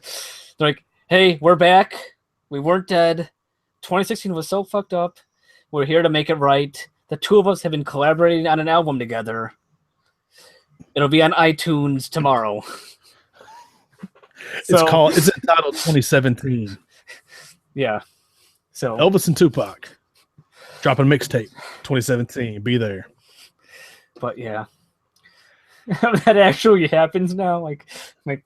they're like, hey, we're back. We weren't dead. 2016 was so fucked up. We're here to make it right. The 2 of us have been collaborating on an album together. It'll be on iTunes tomorrow. It's entitled 2017. Yeah. So Elvis and Tupac dropping a mixtape 2017. Be there. But yeah. That actually happens now. But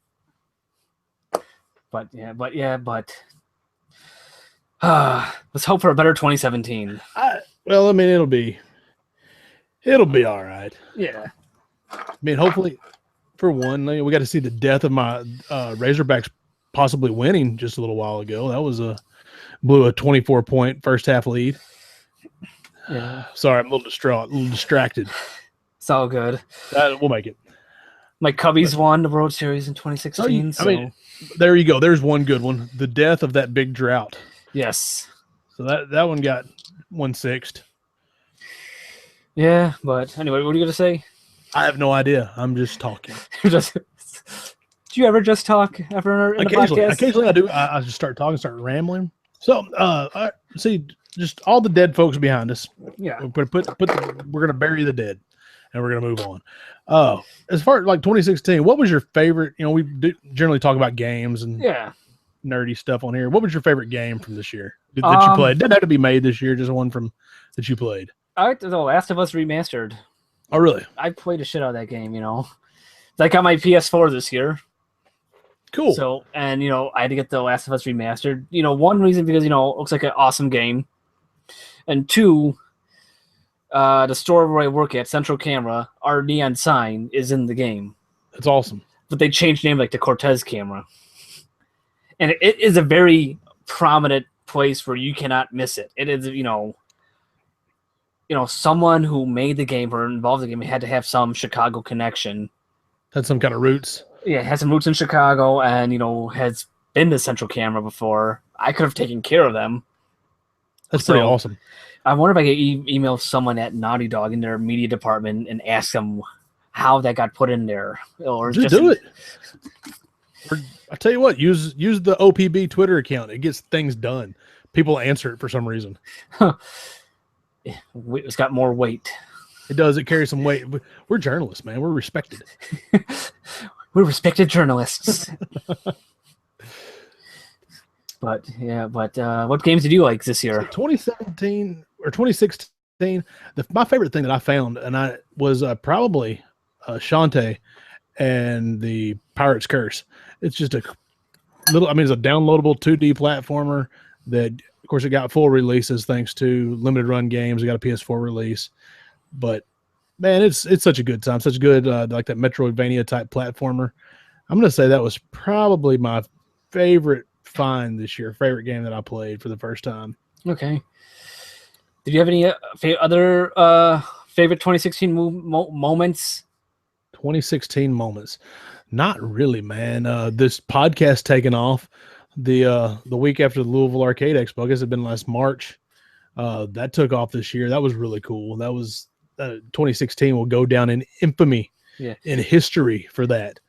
let's hope for a better 2017. Well, I mean, it'll be all right. Yeah. I mean, hopefully, for one, we got to see the death of my Razorbacks possibly winning just a little while ago. That was blew a 24-point first half lead. Yeah. Sorry, I'm a little distracted. It's all good. We'll make it. My Cubbies won the World Series in 2016. I mean, there you go. There's one good one. The death of that big drought. Yes. So that one got 1/6. Yeah, but anyway, what are you going to say? I have no idea. I'm just talking. Do you ever just talk ever in the podcast? Occasionally I do. I just start talking, start rambling. So, see, just all the dead folks behind us. Yeah. We're going to bury the dead, and we're going to move on. As far as like 2016, what was your favorite? You know, we do generally talk about games and nerdy stuff on here. What was your favorite game from this year that you played? Didn't have to be made this year, just one that you played. I liked The Last of Us Remastered. Oh, really? I played a shit out of that game, you know. I got my PS4 this year. Cool. So, and, you know, I had to get The Last of Us Remastered. You know, one reason because, you know, it looks like an awesome game. And 2, the store where I work at, Central Camera, our neon sign is in the game. That's awesome. But they changed name like to Cortez Camera. And it is a very prominent place where you cannot miss it. It is, you know, someone who made the game or involved in the game had to have some Chicago connection. Had some kind of roots. Yeah, has some roots in Chicago and, you know, has been to Central Camera before. I could have taken care of them. That's pretty awesome. I wonder if I could email someone at Naughty Dog in their media department and ask them how that got put in there. Or just do it. I tell you what, use the OPB Twitter account. It gets things done. People answer it for some reason. It's got more weight. It does. It carries some weight. We're journalists, man. We're respected. We're respected journalists. But what games did you like this year? 2017 or 2016. My favorite thing that I found, was probably Shantae and the Pirate's Curse. It's just it's a downloadable 2D platformer that, of course, it got full releases thanks to limited run games. It got a PS4 release, but man, it's such a good time, such a good like that Metroidvania type platformer. I'm gonna say that was probably my favorite find this year, favorite game that I played for the first time. Okay. Did you have any other favorite 2016 moments? 2016 moments. Not really, man. This podcast taking off the week after the Louisville Arcade Expo. I guess it'd been last March. That took off this year. That was really cool. That was 2016 will go down in infamy in history for that.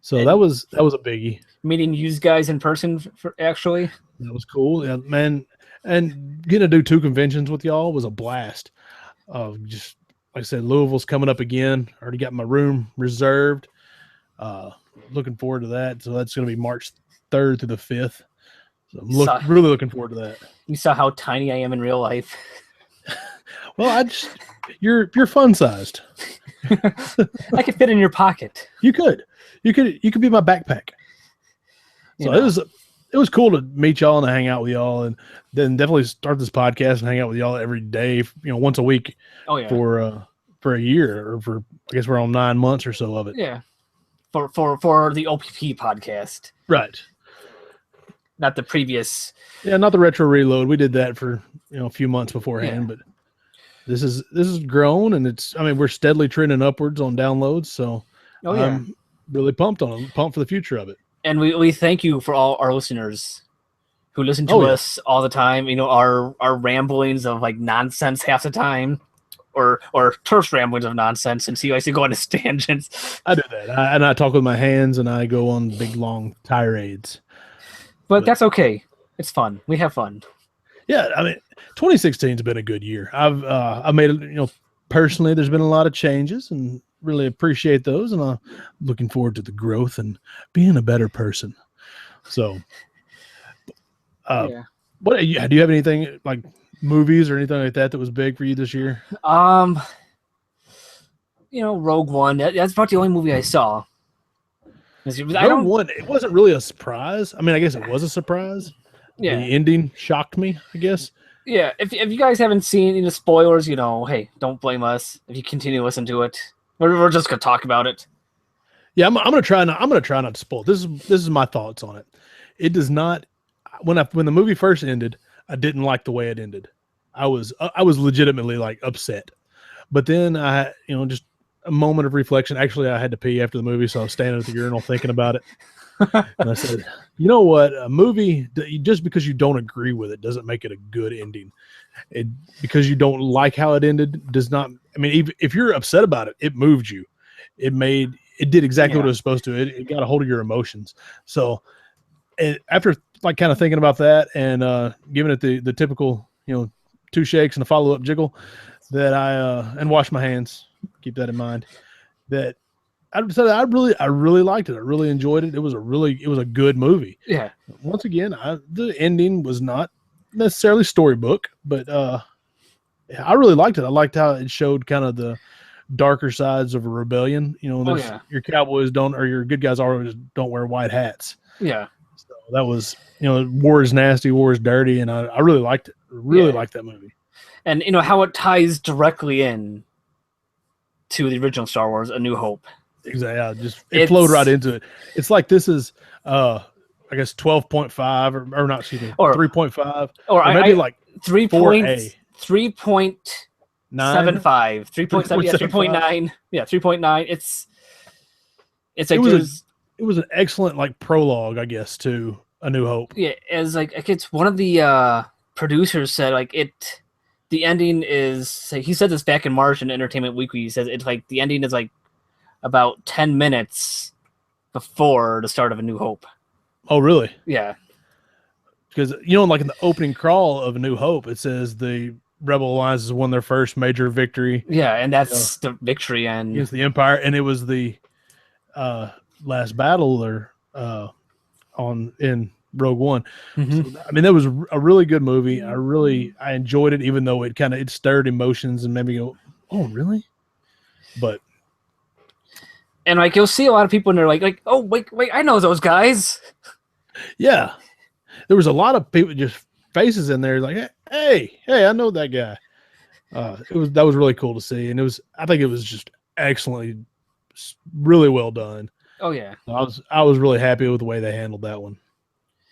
So that was a biggie. Meeting you guys in person actually. That was cool, yeah, man. And getting to do 2 conventions with y'all was a blast. Just like I said, Louisville's coming up again. Already got my room reserved. Looking forward to that. So that's going to be March 3rd through the 5th. So I'm really looking forward to that. You saw how tiny I am in real life. Well, you're fun sized. I could fit in your pocket. You could be my backpack. So it was cool to meet y'all and to hang out with y'all, and then definitely start this podcast and hang out with y'all every day, once a week. Oh yeah. For a year, or for, I guess we're on 9 months or so of it. Yeah. For the OPP podcast. Right. Not the previous. Yeah, not the retro reload. We did that for a few months beforehand, but this is grown, and we're steadily trending upwards on downloads. So I'm really pumped for the future of it. And we thank you for all our listeners who listen to us all the time. You know, our ramblings of like nonsense half the time, or Turf's ramblings of nonsense, and see, I see go on his tangents. I do that, and I talk with my hands, and I go on big long tirades. But that's okay. It's fun. We have fun. Yeah, I mean, 2016 has been a good year. I've made, personally, there's been a lot of changes, and really appreciate those, and I'm looking forward to the growth and being a better person. So, what do you have anything like movies or anything like that was big for you this year? Rogue One. That's about the only movie I saw. Rogue One, it wasn't really a surprise. I mean, I guess it was a surprise. Yeah. The ending shocked me, I guess. Yeah, if you guys haven't seen spoilers, hey, don't blame us if you continue to listen to it. We're just gonna talk about it. Yeah, I'm gonna try not to spoil. This is my thoughts on it. It does not. When the movie first ended, I didn't like the way it ended. I was legitimately like upset. But then I, just a moment of reflection. Actually, I had to pee after the movie, so I was standing at the urinal thinking about it. And I said, you know what? A movie, just because you don't agree with it doesn't make it a good ending. Because you don't like how it ended does not. I mean, even if you're upset about it, it moved you. It did exactly what it was supposed to. It got a hold of your emotions. So, after like kind of thinking about that and giving it the typical, 2 shakes and a follow-up jiggle, that and wash my hands. Keep that in mind. That I really liked it. I really enjoyed it. It was a good movie. Yeah. Once again, the ending was not necessarily storybook, but I really liked it. I liked how it showed kind of the darker sides of a rebellion. Your cowboys or your good guys always don't wear white hats. Yeah. So that was, war is nasty, war is dirty, and I really liked it. Really liked that movie. And how it ties directly in to the original Star Wars, A New Hope. Exactly. It flowed right into it. It's like this is, I guess 12.5 or not, excuse me, 3.5, or maybe like 3.75, 3.9. 3.9. Yeah, 3.9. It's like it was an excellent like prologue, I guess, to A New Hope. Yeah, as like it's one of the producers said the ending is, he said this back in March in Entertainment Weekly. He says it's like the ending is like about 10 minutes before the start of A New Hope. Oh, really? Yeah. Because, like in the opening crawl of A New Hope, it says the Rebel Alliance has won their first major victory. Yeah, and that's the victory against the Empire, and it was the last battle in Rogue One. Mm-hmm. So, I mean, that was a really good movie. I enjoyed it, even though it stirred emotions and made me go, "Oh, really?" But and like you'll see a lot of people and they're like, "Oh, wait, I know those guys." Yeah, there was a lot of people, just faces in there, like, "Hey, I know that guy." That was really cool to see, and I think it was just excellently, really well done. Oh yeah, I was really happy with the way they handled that one.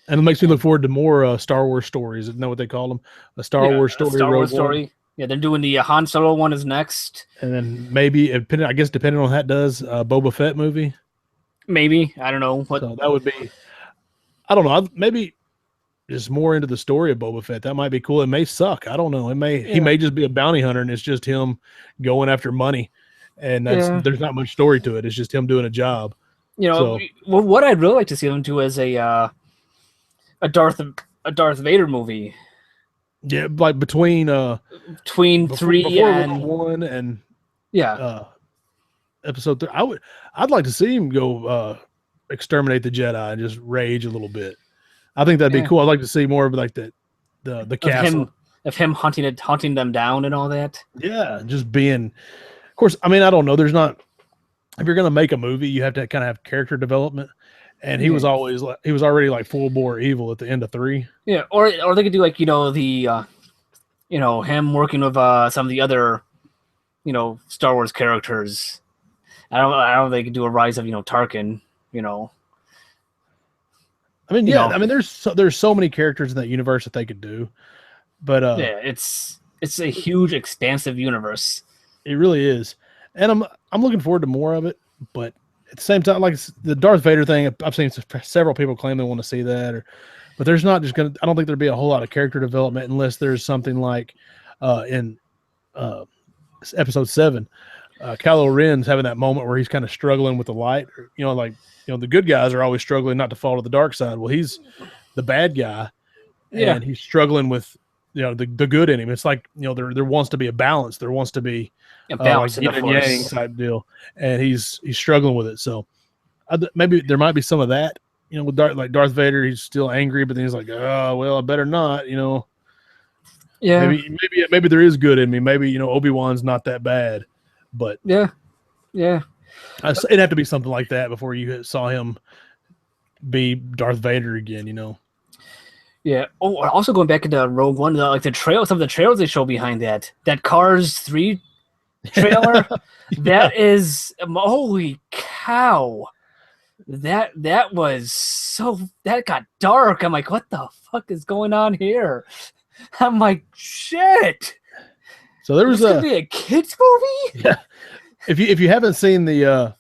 And it makes me look forward to more Star Wars stories. Isn't that what they call them? A Star Wars story. Star Wars story. Yeah, they're doing the Han Solo one is next. And then maybe, depending on how it does, Boba Fett movie. Maybe. I don't know. So that would be, I don't know. Maybe just more into the story of Boba Fett. That might be cool. It may suck. I don't know. He may just be a bounty hunter and it's just him going after money. And there's not much story to it. It's just him doing a job. What I'd really like to see them do is a Darth Vader movie. Yeah, like between 3 and 1 and episode 3. I'd like to see him go exterminate the Jedi and just rage a little bit. I think that'd be cool. I'd like to see more of like the castle of him hunting them down and all that. Yeah, just being. Of course, I mean, I don't know. There's not. If you're going to make a movie, you have to kind of have character development. And he was already like full bore evil at the end of 3. Yeah, or they could do like him working with some of the other Star Wars characters. I don't know. They could do a rise of Tarkin. I mean, I mean, there's so many characters in that universe that they could do, but it's a huge, expansive universe. It really is, and I'm looking forward to more of it, but. At the same time, like the Darth Vader thing, I've seen several people claim they want to see that, But there's not just going to, I don't think there'd be a whole lot of character development unless there's something like in episode 7, Kylo Ren's having that moment where he's kind of struggling with the light. The good guys are always struggling not to fall to the dark side. Well, he's the bad guy, and he's struggling with the good in him. It's like there wants to be a balance. There wants to be a balance, like yin and yang type deal, and he's struggling with it. So maybe there might be some of that. With Darth Vader, he's still angry, but then he's like, oh well, I better not. Yeah. Maybe there is good in me. Maybe Obi-Wan's not that bad, but yeah. It'd have to be something like that before you saw him be Darth Vader again. Yeah. Oh, also going back into Rogue One, some of the trailers they show behind that Cars 3 trailer, that is holy cow. That was that got dark. I'm like, what the fuck is going on here? I'm like, shit. So there was gonna be a kids movie. Yeah. If you haven't seen the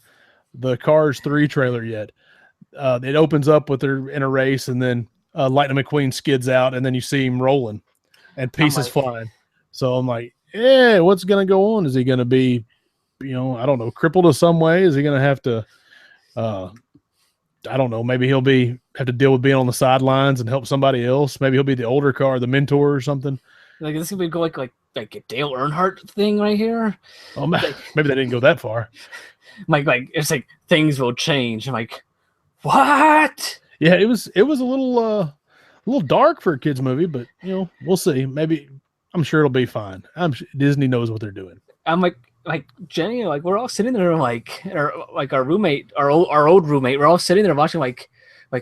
Cars 3 trailer yet, it opens up with her in a race, and then Lightning McQueen skids out, and then you see him rolling, and pieces flying. So I'm like, yeah, what's gonna go on? Is he gonna be, I don't know, crippled in some way? Is he gonna have to? I don't know. Maybe he'll have to deal with being on the sidelines and help somebody else. Maybe he'll be the older car, the mentor or something. Like this could go like a Dale Earnhardt thing right here. Oh, maybe they didn't go that far. Like it's like things will change. I'm like, what? Yeah, it was a little dark for a kids movie, but we'll see. Maybe I'm sure it'll be fine. Disney knows what they're doing. I'm like Jenny, like we're all sitting there, like our roommate, our old roommate, we're all sitting there watching, like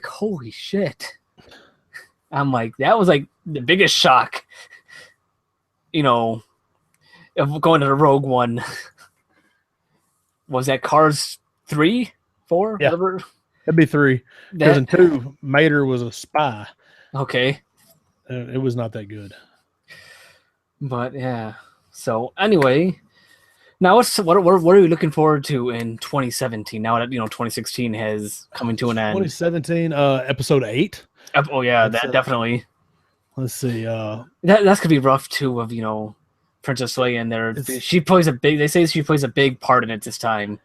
holy shit. I'm like, that was like the biggest shock, of going to the Rogue One. Was that Cars 3, 4, yeah. whatever? That'd be 3. Because in 2, Mater was a spy. Okay. It was not that good. But yeah. So anyway. Now, what are we looking forward to in 2017? Now that 2016 has coming to an end. 2017, episode 8. Oh yeah, that definitely. Let's see. That's gonna be rough too. Of Princess Leia in there. She plays a big. They say she plays a big part in it this time.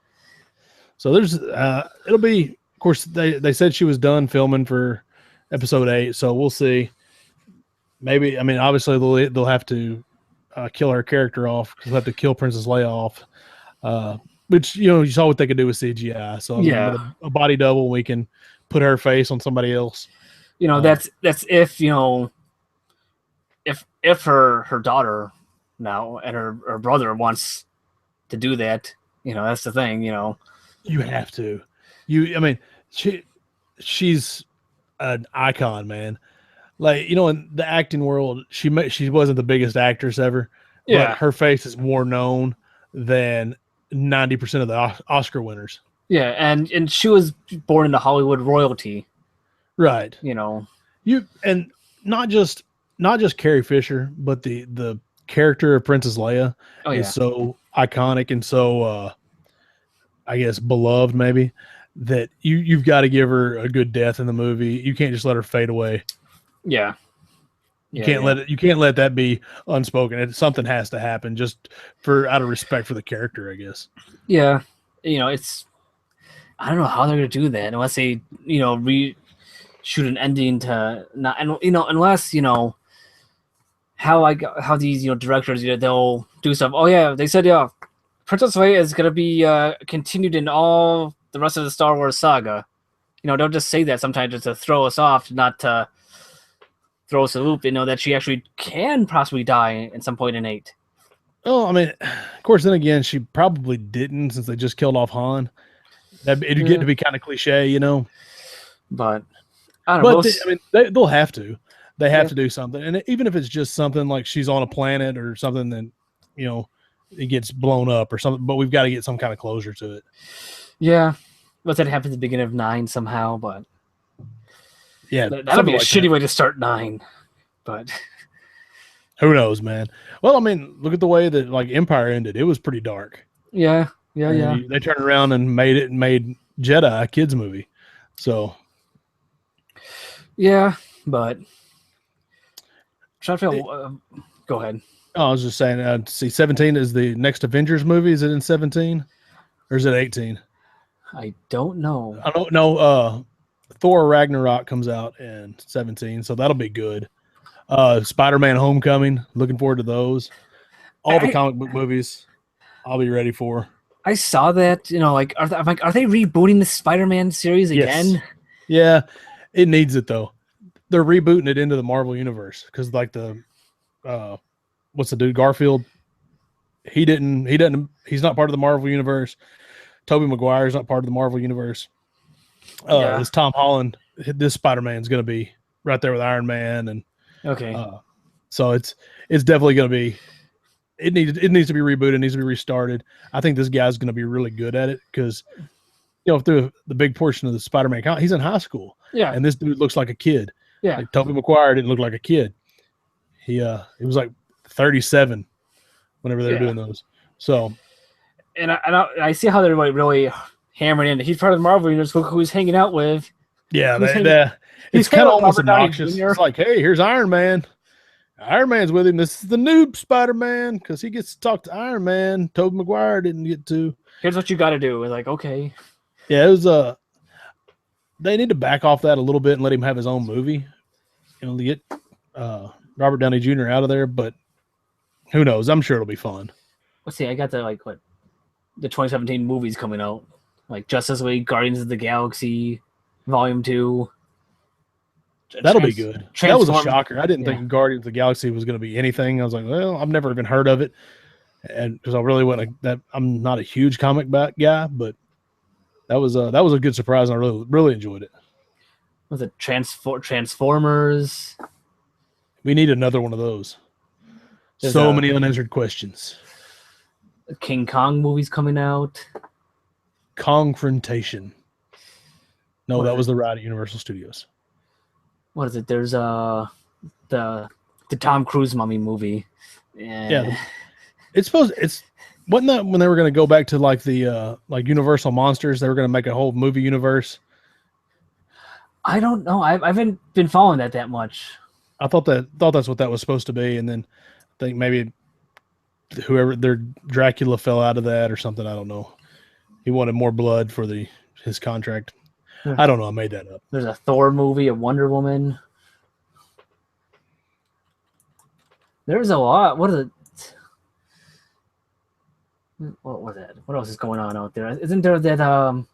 So there's it'll be. Of course, they said she was done filming for episode 8. So we'll see. Maybe obviously they'll have to. Kill her character off because they'll have to kill Princess Leia off. Which you saw what they could do with CGI. So yeah, a body double, we can put her face on somebody else. That's if if her daughter now and her brother wants to do that. That's the thing. You have to. She's an icon, man. Like, in the acting world, she wasn't the biggest actress ever. Yeah. But her face is more known than 90% of the Oscar winners. Yeah, and she was born into Hollywood royalty. Right. And not just Carrie Fisher, but the character of Princess Leia is so iconic and so I guess beloved maybe that you've got to give her a good death in the movie. You can't just let her fade away. Yeah. You can't let that be unspoken. Something has to happen just out of respect for the character, I guess. Yeah. It's I don't know how they're going to do that unless they, reshoot an ending to not, and unless, how these, directors, they'll do stuff. Oh yeah, they said, Princess Leia is going to be continued in all the rest of the Star Wars saga. They'll just say that sometimes just to throw us off, not to throw us a loop, that she actually can possibly die at some point in 8. Oh, of course, then again, she probably didn't since they just killed off Han. It'd get to be kind of cliche, But I don't know. They'll have to. They have to do something, and even if it's just something like she's on a planet or something, then it gets blown up or something. But we've got to get some kind of closure to it. Yeah, but that happens at the beginning of 9 somehow, but. Yeah, that'd be a shitty way to start 9, but who knows, man? Well, look at the way that Empire ended. It was pretty dark. Yeah. They turned around and made Jedi a kids movie. So, yeah, But trying to feel. Go ahead. Oh, I was just saying. See, 17 is the next Avengers movie. Is it in 17 or is it 18? I don't know. I don't know. Thor Ragnarok comes out in 17, so that'll be good. Spider-Man Homecoming. Looking forward to those. All the comic book movies. I'll be ready for. I saw that. Like, are they rebooting the Spider-Man series again? Yes. Yeah, it needs it though. They're rebooting it into the Marvel universe because, like what's the dude Garfield? He's not part of the Marvel universe. Tobey Maguire's not part of the Marvel universe. This Tom Holland, this Spider-Man is going to be right there with Iron Man, and okay. So it's definitely going to be. It needs to be rebooted. It needs to be restarted. I think this guy's going to be really good at it because, through the big portion of the Spider-Man, he's in high school. Yeah, and this dude looks like a kid. Yeah, like Tobey Maguire didn't look like a kid. He was like 37 whenever they were doing those. So, and I see how they're like really hammering in. He's part of the Marvel universe. Look who he's hanging out with. Yeah, it's kind of almost obnoxious. It's like, hey, here's Iron Man. Iron Man's with him. This is the noob Spider-Man because he gets to talk to Iron Man. Tobey Maguire didn't get to. Here's what you got to do. We're like, okay. Yeah, it was they need to back off that a little bit and let him have his own movie. To get Robert Downey Jr. out of there, but who knows? I'm sure it'll be fun. Let's see. I got the the 2017 movies coming out, like Justice League, Guardians of the Galaxy, Volume 2. That'll be good. That was a shocker. I didn't think Guardians of the Galaxy was going to be anything. I was like, well, I've never even heard of it, and because I really wasn't I'm not a huge comic book guy, but that was a good surprise, and I really enjoyed it. Was it Transformers? We need another one of those. There's so many unanswered questions. King Kong movie's coming out. Confrontation. No, that was the ride at Universal Studios. What is it? There's the Tom Cruise Mummy movie. Yeah, wasn't that when they were going to go back to like the like Universal Monsters? They were going to make a whole movie universe. I don't know. I haven't been following that much. I thought that's what that was supposed to be, and then I think maybe whoever their Dracula fell out of that or something. I don't know. He wanted more blood for his contract. I don't know. I made that up. There's a Thor movie, a Wonder Woman. There's a lot. What is it? What was that? What else is going on out there? Isn't there that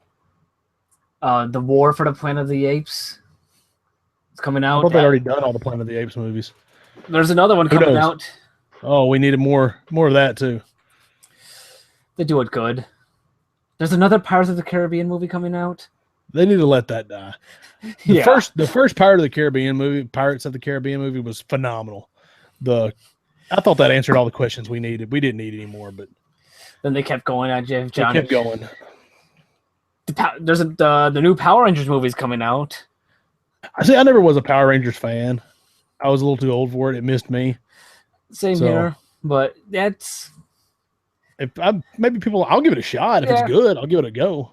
the War for the Planet of the Apes? It's coming out. I thought they'd already done all the Planet of the Apes movies. There's another one coming out. Oh, we needed more of that too. They do it good. There's another Pirates of the Caribbean movie coming out. They need to let that die. The first Pirates of the Caribbean movie was phenomenal. I thought that answered all the questions we needed. We didn't need any more, but then they kept going on. They kept going. There's the new Power Rangers movie's coming out. I never was a Power Rangers fan. I was a little too old for it. It missed me. Same here, but that's I'll give it a shot. If it's good, I'll give it a go.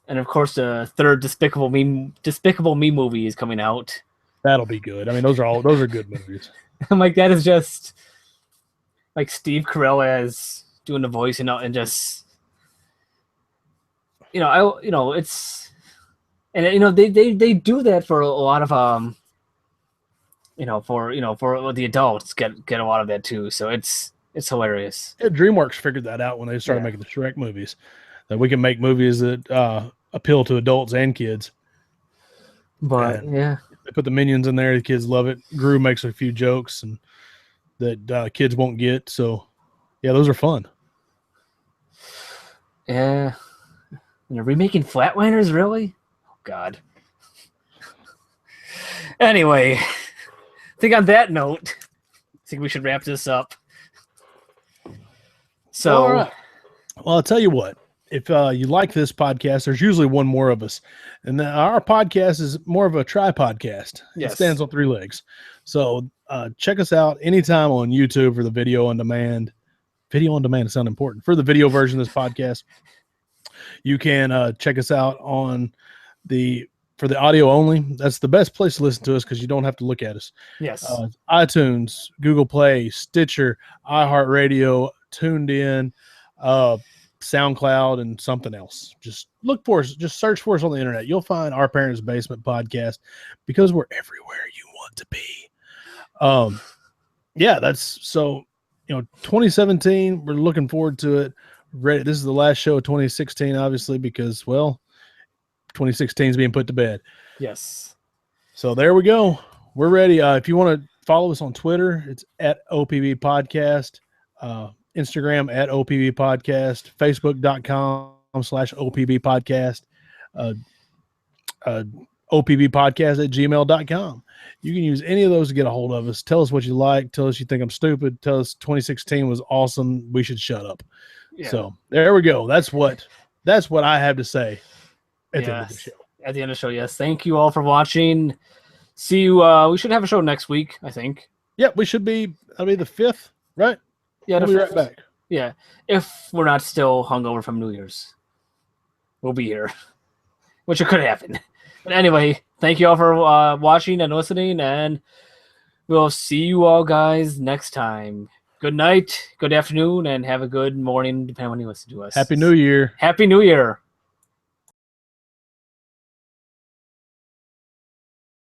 And of course, the third Despicable Me movie is coming out. That'll be good. I mean, those are good movies. I'm like, that is just like Steve Carell as doing the voice and just it's they do that for a lot of for the adults get a lot of that too. So it's hilarious. Yeah, DreamWorks figured that out when they started making the Shrek movies, that we can make movies that appeal to adults and kids. But they put the Minions in there. The kids love it. Gru makes a few jokes and that kids won't get. So yeah, those are fun. Yeah. And they're remaking Flatliners, really? Oh God. Anyway, I think on that note, I think we should wrap this up. So, all right. Well, I'll tell you what. If you like this podcast, there's usually one more of us. And our podcast is more of a tri-podcast. Yes. It stands on three legs. So check us out anytime on YouTube for the video on demand. Video on demand sounds important. For the video version of this podcast, you can check us out on the for the audio only, that's the best place to listen to us because you don't have to look at us. Yes. iTunes, Google Play, Stitcher, iHeartRadio, Tuned In, SoundCloud, and something else. Just look for us. Just search for us on the internet. You'll find Our Parents' Basement Podcast because we're everywhere you want to be. Yeah, that's so. 2017. We're looking forward to it. Ready. This is the last show of 2016, obviously, because 2016 is being put to bed. Yes. So there we go. We're ready. If you want to follow us on Twitter, it's at OPB Podcast. Instagram at OPB Podcast, Facebook.com/OPB Podcast, OPB Podcast at gmail.com. You can use any of those to get a hold of us. Tell us what you like. Tell us you think I'm stupid. Tell us 2016 was awesome. We should shut up. Yeah. So there we go. That's what I have to say at the end of the show. At the end of the show, yes. Thank you all for watching. See you. We should have a show next week, I think. Yep, we should be. That'll be the 5th, right? Yeah, we'll be right back. Yeah, if we're not still hungover from New Year's, we'll be here, which it could happen. But anyway, thank you all for watching and listening, and we'll see you all guys next time. Good night, good afternoon, and have a good morning, depending on when you listen to us. Happy New Year. Happy New Year.